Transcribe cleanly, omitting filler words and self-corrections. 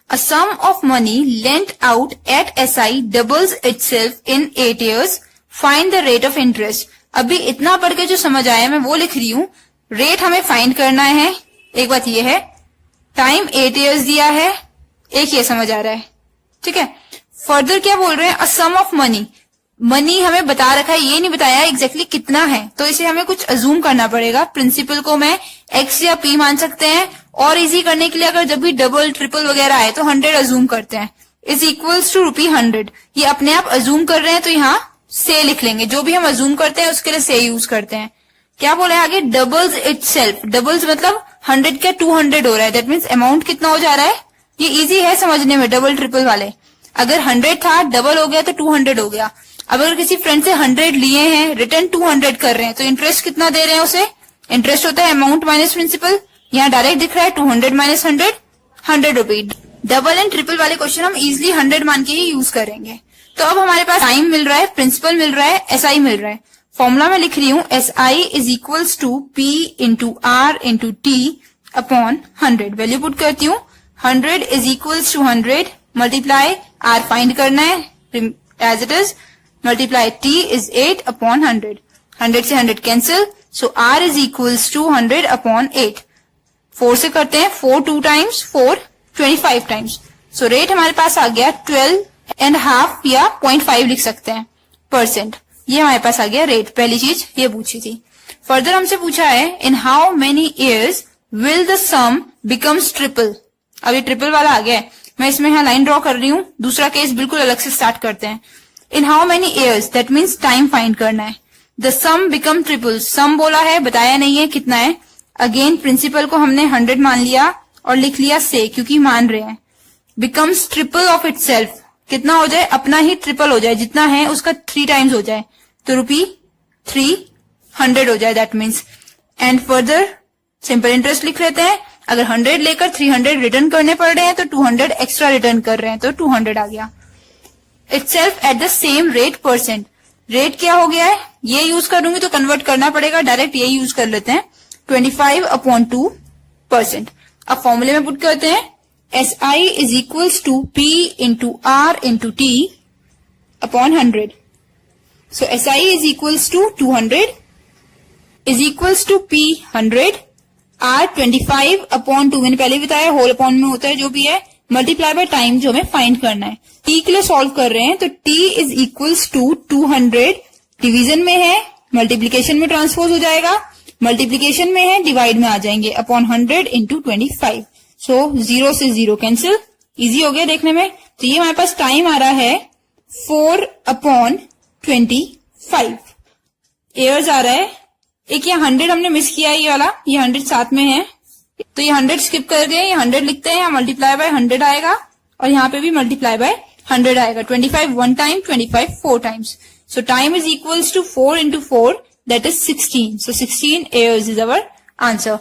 A sum of money lent out at SI doubles itself in 8 years. Find the rate of interest. अभी इतना पढ़ के जो समझ आया मैं वो लिख रही हूँ. रेट हमें फाइंड करना है. एक बात ये है, टाइम 8 years दिया है, एक ये समझ आ रहा है. ठीक है. फर्दर क्या बोल रहे हैं? अ सम ऑफ मनी. मनी हमें बता रखा है, ये नहीं बताया एग्जैक्टली कितना है, तो इसे हमें कुछ अजूम करना पड़ेगा. प्रिंसिपल को मैं एक्स या पी मान सकते हैं, और इजी करने के लिए अगर जब भी डबल ट्रिपल वगैरह आए तो 100 अजूम करते हैं. Is equals to ₹100. ये अपने आप अजूम कर रहे हैं तो यहाँ से लिख लेंगे. जो भी हम अजूम करते हैं उसके लिए से यूज करते हैं. क्या बोले आगे? Doubles itself. डबल्स मतलब 100 का 200 हो रहा है. दैट मीन्स अमाउंट कितना हो जा रहा है. ये इजी है समझने में. डबल ट्रिपल वाले अगर 100 था, डबल हो गया तो 200 हो गया. अब अगर किसी फ्रेंड से 100 लिए हैं, रिटर्न 200 कर रहे हैं, तो इंटरेस्ट कितना दे रहे हैं उसे? इंटरेस्ट होता है अमाउंट माइनस प्रिंसिपल. यहाँ डायरेक्ट दिख रहा है 200 minus 100, 100 rupee. Double and triple वाले क्वेश्चन हम इजिली 100 मान के ही यूज करेंगे. तो अब हमारे पास टाइम मिल रहा है, प्रिंसिपल मिल रहा है, एसआई मिल रहा है. फॉर्मूला में लिख रही हूँ SI is equals to P into R into T upon 100. Value put करती हूँ. 100 is equals to 100 multiply R find करना है as it is, multiply T is 8 upon 100. 100 से 100 cancel, so R is equals to 100 upon 8. 4 से करते हैं, 4 2 times 4 25 times. So rate हमारे पास आ गया 12.5 या 0.5 लिख सकते हैं परसेंट. ये हमारे पास आ गया रेट. पहली चीज ये पूछी थी. फर्दर हमसे पूछा है इन how many years will the some becomes triple. अब ये ट्रिपल वाला आ गया है. मैं इसमें यहाँ लाइन ड्रॉ कर रही हूँ. दूसरा केस बिल्कुल अलग से स्टार्ट करते हैं. In how many years, that means time find करना है. The sum become triple. Sum बोला है, बताया नहीं है कितना है. अगेन प्रिंसिपल को हमने 100 मान लिया और लिख लिया से, क्योंकि मान रहे हैं. Becomes triple of it self. कितना हो जाए? अपना ही ट्रिपल हो जाए. जितना है उसका 3 टाइम्स हो जाए, तो ₹300 हो जाए. That means and further simple interest लिख लेते हैं. अगर 100 लेकर 300 रिटर्न करने पड़ रहे हैं तो 200 एक्स्ट्रा रिटर्न कर रहे हैं, तो 200 आ गया. Itself at the same rate percent. Rate क्या हो गया है? ये यूज करूंगी तो कन्वर्ट करना पड़ेगा, डायरेक्ट ये यूज कर लेते हैं. 25/2%. अब फॉर्मूले में पुट करते हैं SI is equals to P into R into T upon 100. So SI is equals to 200 is equals to P 100, R 25/2. मैंने पहले बताया होल अपॉन में होता है जो भी है, मल्टीप्लाई बाय टाइम जो हमें फाइंड करना है. T के लिए सॉल्व कर रहे हैं तो T is equals to 200. Division में है, मल्टीप्लीकेशन में ट्रांसपोज हो जाएगा. मल्टीप्लीकेशन में है, डिवाइड में आ जाएंगे अपॉन 100 इंटू 25. सो 0 से 0 कैंसिल. इजी हो गया देखने में. तो ये हमारे पास टाइम आ रहा है 4/25. ईयर्स आ रहा है. एक ये 100 हमने मिस किया है, ये वाला, ये 100 साथ में है, तो ये 100 स्किप कर गए. ये 100 लिखते हैं, यहाँ मल्टीप्लाई बाय 100 आएगा और यहाँ पे भी मल्टीप्लाई बाय 100 आएगा. 25 1 time, 25 4 times. So time is equals to 4 into 4, that is 16. So 16 years is our answer.